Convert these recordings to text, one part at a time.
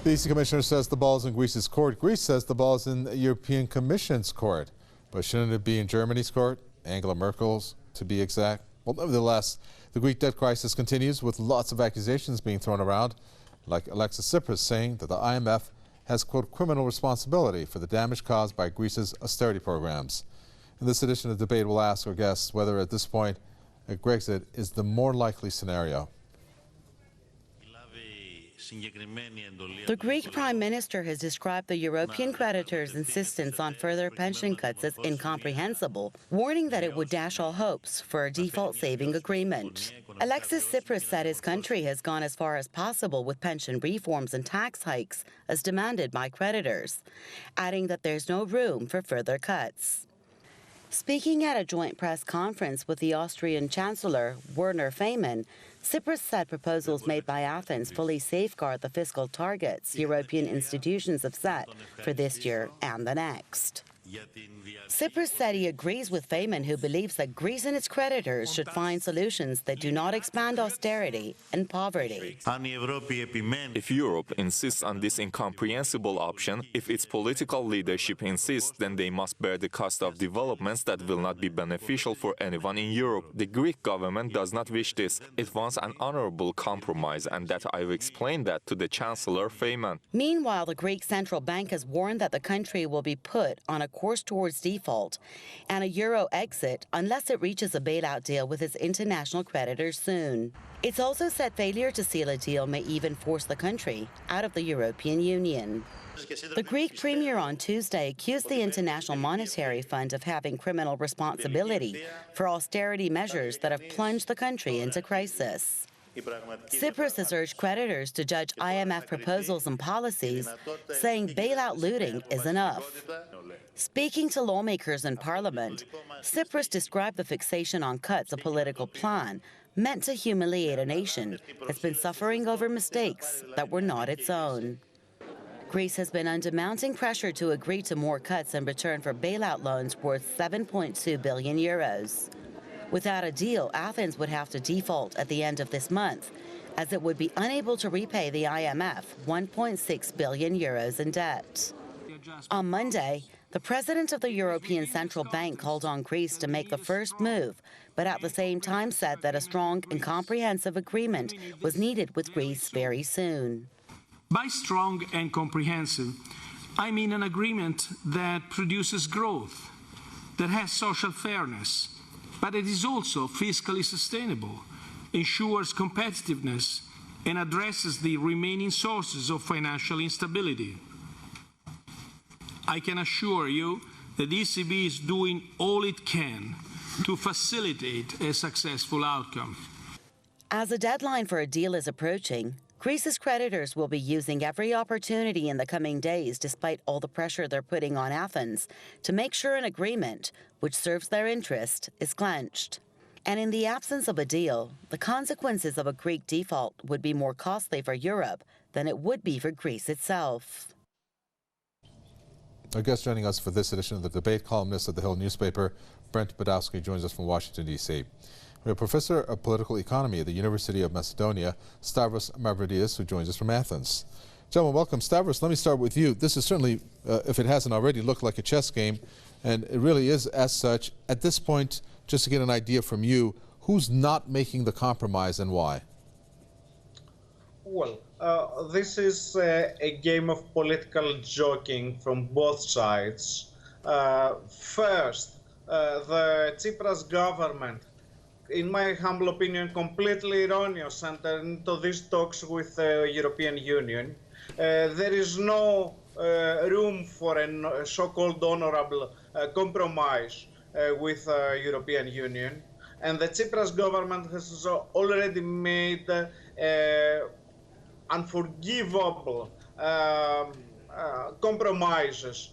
The EC Commissioner says the ball's in Greece's court. Greece says the ball's in the European Commission's court. But shouldn't it be in Germany's court? Angela Merkel's, to be exact. Well, nevertheless, the Greek debt crisis continues with lots of accusations being thrown around, like Alexis Tsipras saying that the IMF has, quote, criminal responsibility for the damage caused by Greece's austerity programs. In this edition of Debate, we'll ask our guests whether at this point a Grexit is the more likely scenario. The Greek Prime Minister has described the European creditors' insistence on further pension cuts as incomprehensible, warning that it would dash all hopes for a default-saving agreement. Alexis Tsipras said his country has gone as far as possible with pension reforms and tax hikes as demanded by creditors, adding that there's no room for further cuts. Speaking at a joint press conference with the Austrian Chancellor, Werner Faymann, Tsipras said proposals made by Athens fully safeguard the fiscal targets European institutions have set for this year and the next. Tsipras said he agrees with Faymann, who believes that Greece and its creditors should find solutions that do not expand austerity and poverty. If Europe insists on this incomprehensible option, if its political leadership insists, then they must bear the cost of developments that will not be beneficial for anyone in Europe. The Greek government does not wish this. It wants an honorable compromise, and that I've explained that to the Chancellor Faymann. Meanwhile, the Greek central bank has warned that the country will be put on a course towards default and a euro exit unless it reaches a bailout deal with its international creditors soon. It's also said failure to seal a deal may even force the country out of the European Union. The Greek premier on Tuesday accused the International Monetary Fund of having criminal responsibility for austerity measures that have plunged the country into crisis. Tsipras has urged creditors to judge IMF proposals and policies, saying bailout looting is enough. Speaking to lawmakers in Parliament, Tsipras described the fixation on cuts a political plan meant to humiliate a nation that's been suffering over mistakes that were not its own. Greece has been under mounting pressure to agree to more cuts in return for bailout loans worth 7.2 billion euros. Without a deal, Athens would have to default at the end of this month, as it would be unable to repay the IMF 1.6 billion euros in debt. On Monday, the president of the European Central Bank called on Greece to make the first move, but at the same time said that a strong and comprehensive agreement was needed with Greece very soon. By strong and comprehensive, I mean an agreement that produces growth, that has social fairness, but it is also fiscally sustainable, ensures competitiveness, and addresses the remaining sources of financial instability. I can assure you that the ECB is doing all it can to facilitate a successful outcome. As a deadline for a deal is approaching, Greece's creditors will be using every opportunity in the coming days, despite all the pressure they're putting on Athens, to make sure an agreement, which serves their interest, is clenched. And in the absence of a deal, the consequences of a Greek default would be more costly for Europe than it would be for Greece itself. Our guest joining us for this edition of the Debate, columnist at the Hill newspaper, L.Padolski, joins us from Washington, D.C. We have Professor of Political Economy at the University of Macedonia, Stavros Mavroudeas, who joins us from Athens. Gentlemen, welcome. Stavros, let me start with you. This is certainly, if it hasn't already, looked like a chess game, and it really is as such. At this point, just to get an idea from you, who's not making the compromise and why? Well, this is a game of political joking from both sides. First, the Tsipras government, in my humble opinion, completely erroneous entered into these talks with the European Union. There is no room for a so-called honorable compromise with the European Union. And the Tsipras government has already made unforgivable compromises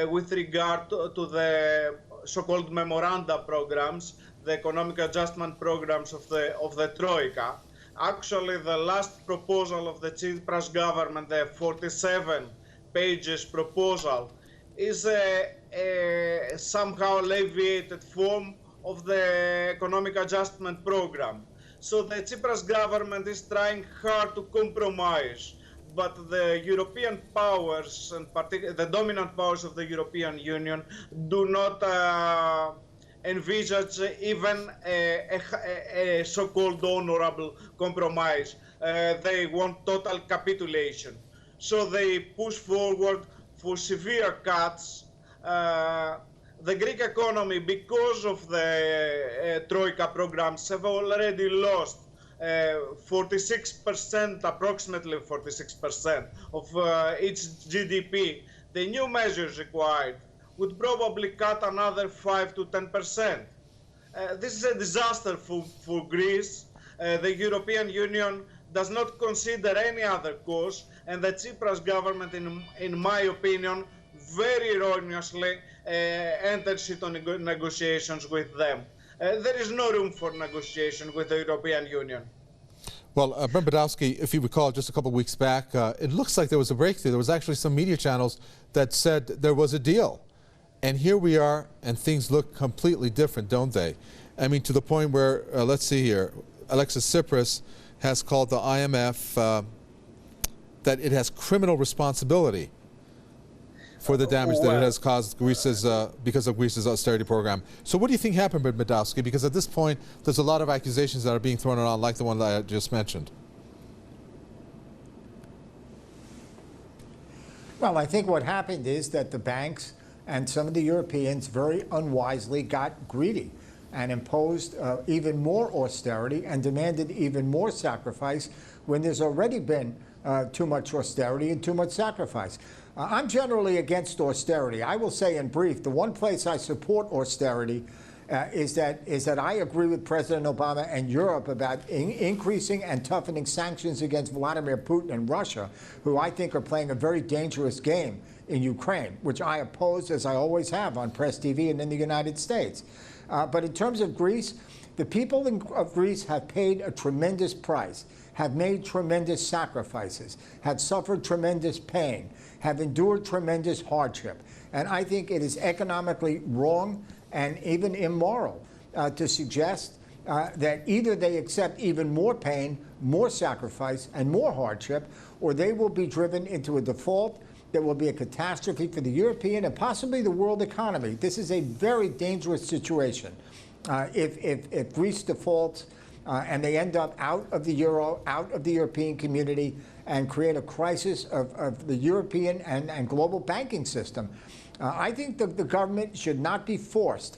with regard to the so-called memoranda programs, the economic adjustment programs of the Troika. Actually, the last proposal of the Tsipras government, the 47 pages proposal, is a somehow alleviated form of the economic adjustment program. So the Tsipras government is trying hard to compromise, but the European powers, and particularly the dominant powers of the European Union, do not envisage even a so-called honorable compromise. They want total capitulation. So they push forward for severe cuts. The Greek economy, because of the Troika programs, have already lost 46%, approximately 46% of its GDP. The new measures required would probably cut another 5 to 10%. This is a disaster for Greece. The European Union does not consider any other cause, and the Tsipras government, in my opinion, very erroneously enters into negotiations with them. There is no room for negotiation with the European Union. Well, Mavroudeas, if you recall, just a couple of weeks back, it looks like there was a breakthrough. There was actually some media channels that said there was a deal. And here we are, and things look completely different, don't they? I mean, to the point where, let's see here, Alexis Tsipras has called the IMF that it has criminal responsibility for the damage that it has caused Greece's, because of Greece's austerity program. So what do you think happened, Mavroudeas? Because at this point, there's a lot of accusations that are being thrown around, like the one that I just mentioned. Well, I think what happened is that the banks and some of the Europeans very unwisely got greedy and imposed even more austerity and demanded even more sacrifice when there's already been too much austerity and too much sacrifice. I'm generally against austerity. I will say in brief, the one place I support austerity is that I agree with President Obama and Europe about increasing and toughening sanctions against Vladimir Putin and Russia, who I think are playing a very dangerous game in Ukraine, which I oppose, as I always have, on Press TV and in the United States. But in terms of Greece, the people of Greece have paid a tremendous price, have made tremendous sacrifices, have suffered tremendous pain, have endured tremendous hardship. And I think it is economically wrong and even immoral to suggest that either they accept even more pain, more sacrifice, and more hardship, or they will be driven into a default that will be a catastrophe for the European and possibly the world economy. This is a very dangerous situation. If Greece defaults and they end up out of the euro, out of the European community, and create a crisis of the European and global banking system, I think the government should not be forced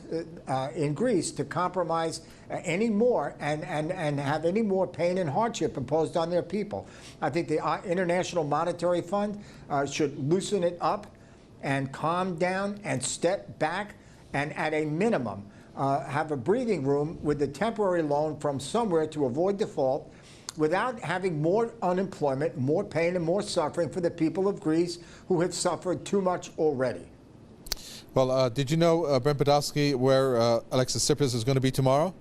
in Greece to compromise any more and have any more pain and hardship imposed on their people. I think the International Monetary Fund should loosen it up and calm down and step back and, at a minimum, have a breathing room with a temporary loan from somewhere to avoid default, without having more unemployment, more pain, and more suffering for the people of Greece who have suffered too much already. Well, did you know, Mavroudeas, where Alexis Tsipras is going to be tomorrow?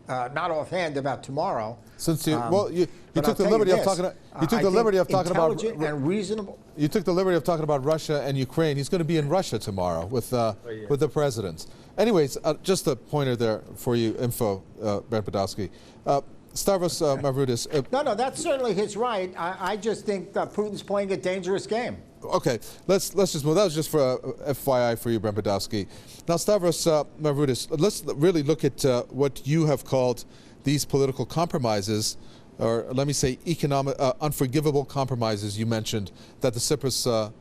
Not offhand about tomorrow. Since you, well, you took the liberty of talking. You took the liberty of talking about and reasonable. You took the liberty of talking about Russia and Ukraine. He's going to be in Russia tomorrow with the presidents. Anyways, just a pointer there for you, info, L.Padolski. Stavros Mavroudeas. No, that's certainly his right. I just think Putin's playing a dangerous game. Okay, let's just move. That was just for FYI for you, L.Padolski. Now, Stavros Mavroudeas, let's really look at what you have called these political compromises, or let me say economic, unforgivable compromises you mentioned that the Tsipras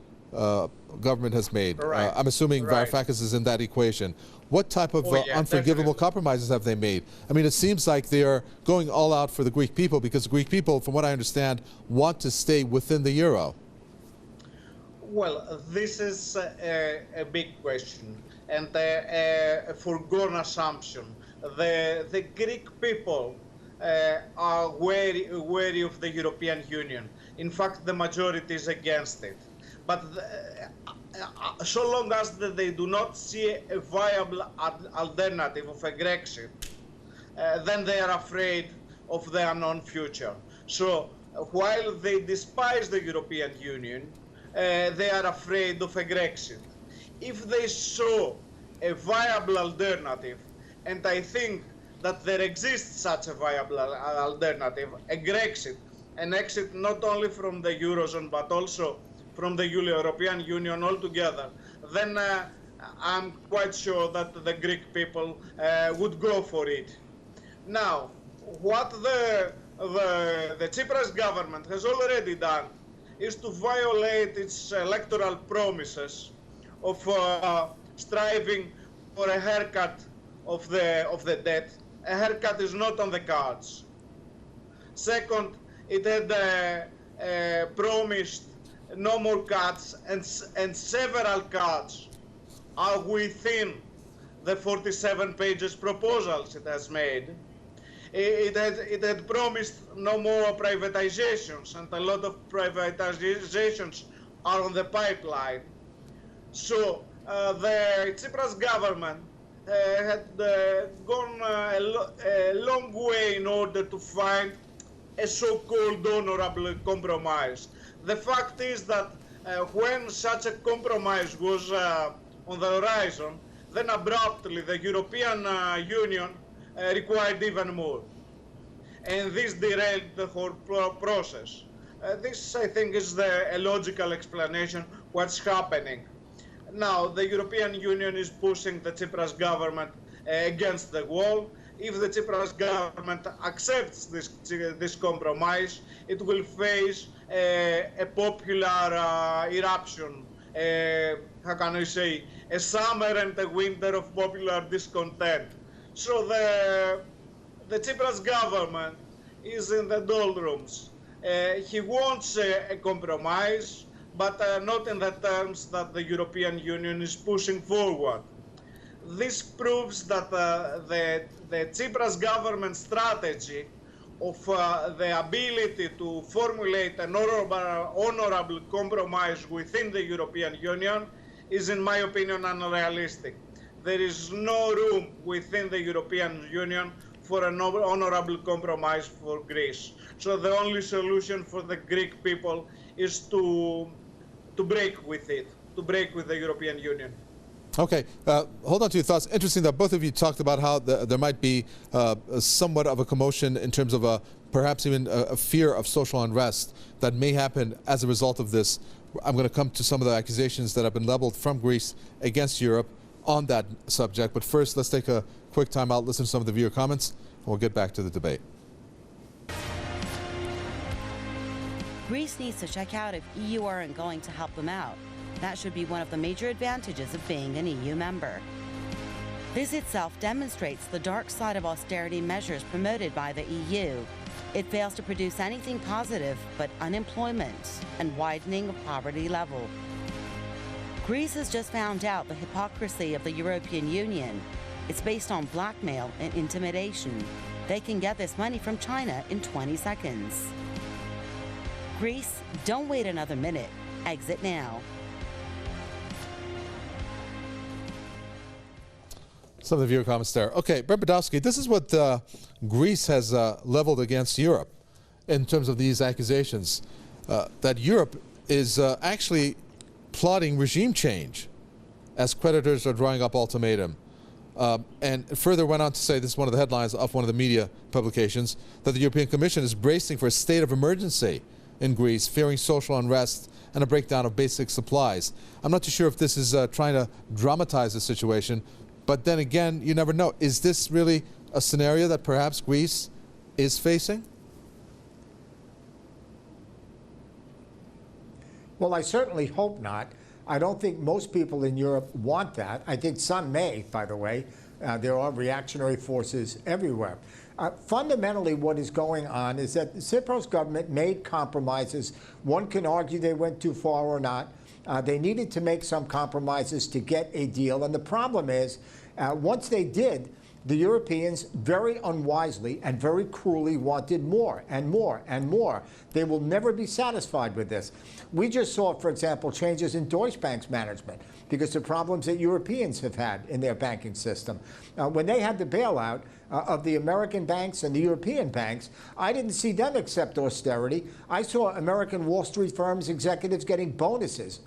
government has made. Right. I'm assuming Right. Varoufakis is in that equation. What type of unforgivable definitely. compromises have they made? I mean, it seems like they are going all out for the Greek people, because the Greek people, from what I understand, want to stay within the euro. Well, this is a big question and a foregone assumption. The Greek people are wary of the European Union. In fact, the majority is against it. But so long as they do not see a viable alternative of a Brexit, then they are afraid of the unknown future. So while they despise the European Union, they are afraid of a Brexit. If they saw a viable alternative, and I think that there exists such a viable alternative, a Grexit, an exit not only from the Eurozone but also from the European Union altogether, then I'm quite sure that the Greek people would go for it. Now, what the Tsipras government has already done is to violate its electoral promises of striving for a haircut of the debt. A haircut is not on the cards. Second, it had promised no more cuts, and several cuts are within the 47 pages proposals it has made. It had promised no more privatizations, and a lot of privatizations are on the pipeline. So the Tsipras government had gone a long way in order to find a so-called honorable compromise. The fact is that when such a compromise was on the horizon, then abruptly the European Union required even more. And this derailed the whole process. This, I think, is a logical explanation what's happening. Now, the European Union is pushing the Tsipras government against the wall. If the Tsipras government accepts this compromise, it will face a popular eruption, how can I say, a summer and a winter of popular discontent. So the Tsipras government is in the doldrums. He wants a compromise, but not in the terms that the European Union is pushing forward. This proves that the Tsipras government strategy of the ability to formulate an honorable compromise within the European Union is, in my opinion, unrealistic. There is no room within the European Union for an honorable compromise for Greece. So the only solution for the Greek people is to break with it, to break with the European Union. Okay, hold on to your thoughts. Interesting that both of you talked about how there might be somewhat of a commotion in terms of perhaps even a fear of social unrest that may happen as a result of this. I'm going to come to some of the accusations that have been leveled from Greece against Europe on that subject. But first, let's take a quick time out, listen to some of the viewer comments, and we'll get back to the debate. Greece needs to check out if EU aren't going to help them out. That should be one of the major advantages of being an EU member. This itself demonstrates the dark side of austerity measures promoted by the EU. It fails to produce anything positive but unemployment and widening of poverty level. Greece has just found out the hypocrisy of the European Union. It's based on blackmail and intimidation. They can get this money from China in 20 seconds. Greece, don't wait another minute. Exit now. Some of the viewer comments there. Okay, L.Padolski, this is what Greece has leveled against Europe in terms of these accusations, that Europe is actually plotting regime change as creditors are drawing up ultimatum. And further went on to say, this is one of the headlines of one of the media publications, that the European Commission is bracing for a state of emergency in Greece, fearing social unrest and a breakdown of basic supplies. I'm not too sure if this is trying to dramatize the situation, but then again, you never know. Is this really a scenario that perhaps Greece is facing? Well, I certainly hope not. I don't think most people in Europe want that. I think some may, by the way. There are reactionary forces everywhere. Fundamentally, what is going on is that the Tsipras government made compromises. One can argue they went too far or not. They needed to make some compromises to get a deal. And the problem is, once they did, the Europeans very unwisely and very cruelly wanted more and more and more. They will never be satisfied with this. We just saw, for example, changes in Deutsche Bank's management because of problems that Europeans have had in their banking system. When they had the bailout of the American banks and the European banks, I didn't see them accept austerity. I saw American Wall Street firms executives getting bonuses,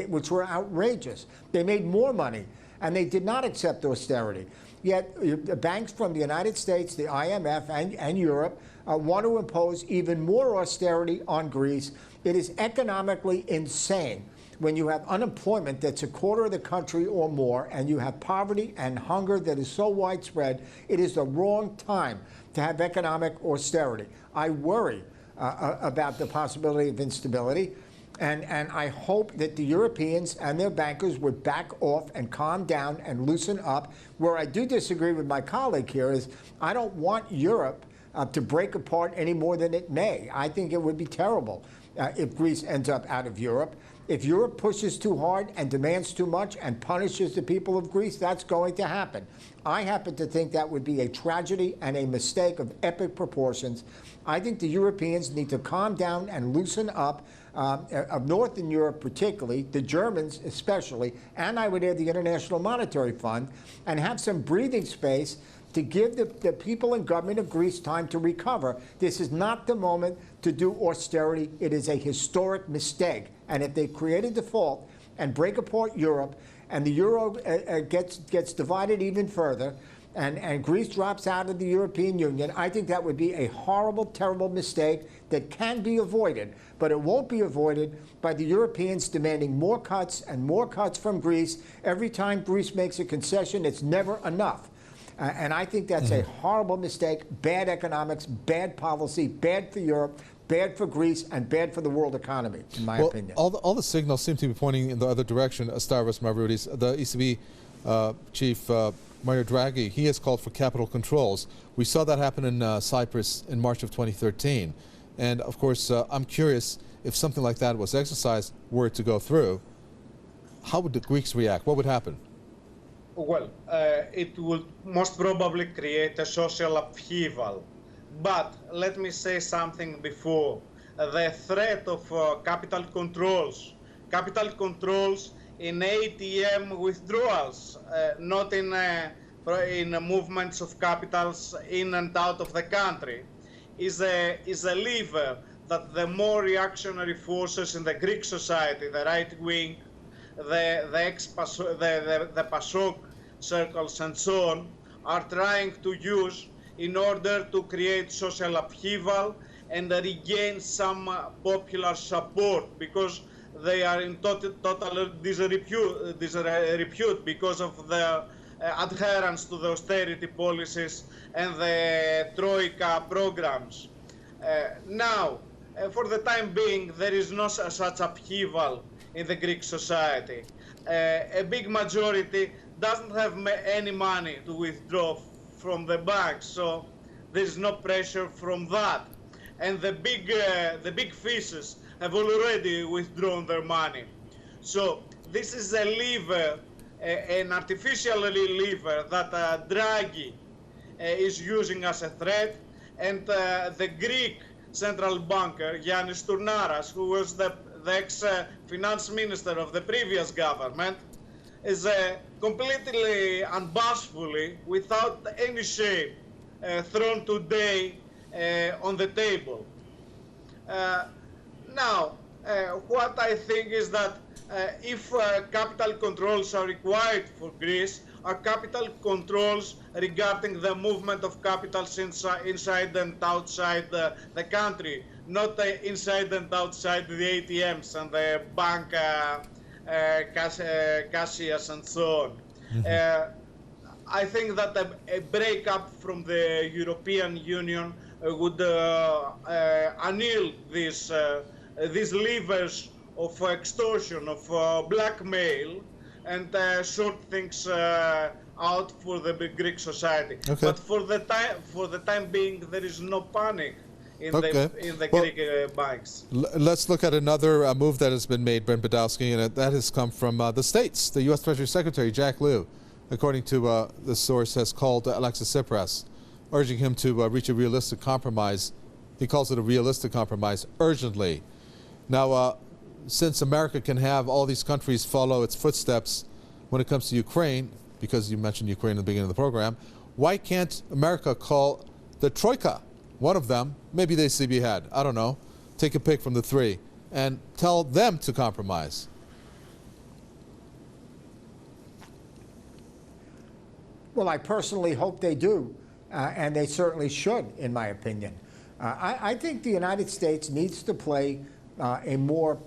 which were outrageous. They made more money and they did not accept austerity. Yet the banks from the United States, the IMF, and Europe want to impose even more austerity on Greece. It is economically insane when you have unemployment that's a quarter of the country or more, and you have poverty and hunger that is so widespread. It is the wrong time to have economic austerity. I worry about the possibility of instability. And I hope that the Europeans and their bankers would back off and calm down and loosen up. Where I do disagree with my colleague here is I don't want Europe to break apart any more than it may. I think it would be terrible if Greece ends up out of Europe. If Europe pushes too hard and demands too much and punishes the people of Greece, that's going to happen. I happen to think that would be a tragedy and a mistake of epic proportions. I think the Europeans need to calm down and loosen up, of Northern Europe particularly, the Germans especially, and I would add the International Monetary Fund, and have some breathing space to give the people and government of Greece time to recover. This is not the moment to do austerity. It is a historic mistake. And if they create a default and break apart Europe, and the euro gets divided even further, and Greece drops out of the European Union, I think that would be a horrible, terrible mistake that can be avoided. But it won't be avoided by the Europeans demanding more cuts and more cuts from Greece. Every time Greece makes a concession, it's never enough. And I think that's a horrible mistake, bad economics, bad policy, bad for Europe, bad for Greece, and bad for the world economy, in my opinion. All the signals seem to be pointing in the other direction. Stavros Mavroudeas, the ECB chief, Mario Draghi, he has called for capital controls. We saw that happen in Cyprus in March of 2013. And of course, I'm curious if something like that was exercised, were it to go through, how would the Greeks react? What would happen? Well, it would most probably create a social upheaval. But let me say something before. The threat of capital controls in ATM withdrawals, not in movements of capitals in and out of the country, is a lever that the more reactionary forces in the Greek society, the right wing, the PASOK circles and so on, are trying to use in order to create social upheaval and regain some popular support, because they are in total disrepute because of their adherence to the austerity policies and the Troika programs. Now, for the time being, there is no such upheaval in the Greek society. A big majority doesn't have any money to withdraw from the banks, so there is no pressure from that. And the big fishes have already withdrawn their money. So this is a lever, an artificial lever that Draghi is using as a threat, and the Greek central banker, Yannis Tournaras, who was the ex-finance minister of the previous government, is completely unbashfully, without any shame, thrown today on the table. Now, what I think is that if capital controls are required for Greece, are capital controls regarding the movement of capitals inside and outside the country, not inside and outside the ATMs and the bank cashiers and so on. I think that a breakup from the European Union would annul these levers of extortion, of blackmail, and sort things out for the Greek society. Okay. But for the time being, there is no panic in the Greek banks. Let's look at another move that has been made, L.Padolski, and that has come from the States. The U.S. Treasury Secretary, Jack Lew, according to the source, has called Alexis Tsipras, urging him to reach a realistic compromise. He calls it a realistic compromise urgently. Now, since America can have all these countries follow its footsteps when it comes to Ukraine, because you mentioned Ukraine at the beginning of the program, why can't America call the Troika, one of them, maybe the ECB had, I don't know, take a pick from the three, and tell them to compromise? Well, I personally hope they do, and they certainly should, in my opinion. I think the United States needs to play a more,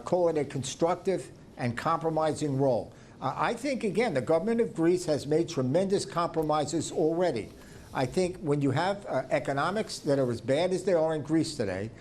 call it a constructive and compromising role. I think, again, the government of Greece has made tremendous compromises already. I think when you have economics that are as bad as they are in Greece today,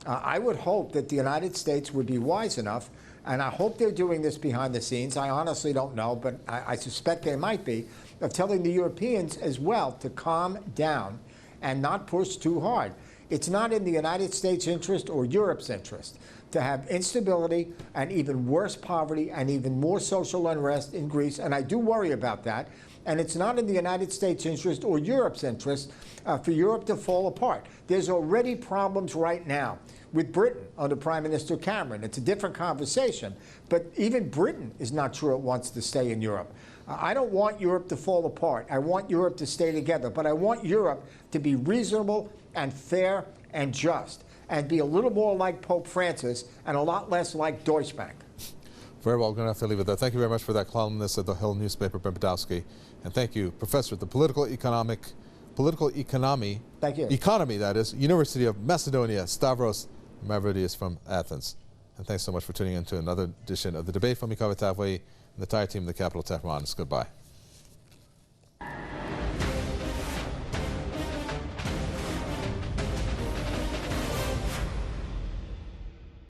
I would hope that the United States would be wise enough, and I hope they're doing this behind the scenes. I honestly don't know, but I suspect they might be, of telling the Europeans as well to calm down and not push too hard. It's not in the United States' interest or Europe's interest to have instability and even worse poverty and even more social unrest in Greece, and I do worry about that. And it's not in the United States' interest or Europe's interest for Europe to fall apart. There's already problems right now with Britain under Prime Minister Cameron. It's a different conversation, but even Britain is not sure it wants to stay in Europe. I don't want Europe to fall apart. I want Europe to stay together, but I want Europe to be reasonable and fair and just, and be a little more like Pope Francis and a lot less like Deutsche Bank. Very well, we're going to have to leave it there. Thank you very much for that, columnist at the Hill newspaper, L.Padolski. And thank you, Professor at the Political Economy, thank you. Economy, that is, University of Macedonia, Stavros Mavroudeas from Athens. And thanks so much for tuning in to another edition of the debate from Mikava Tavwe and the entire team of the Capital Tehran. Goodbye.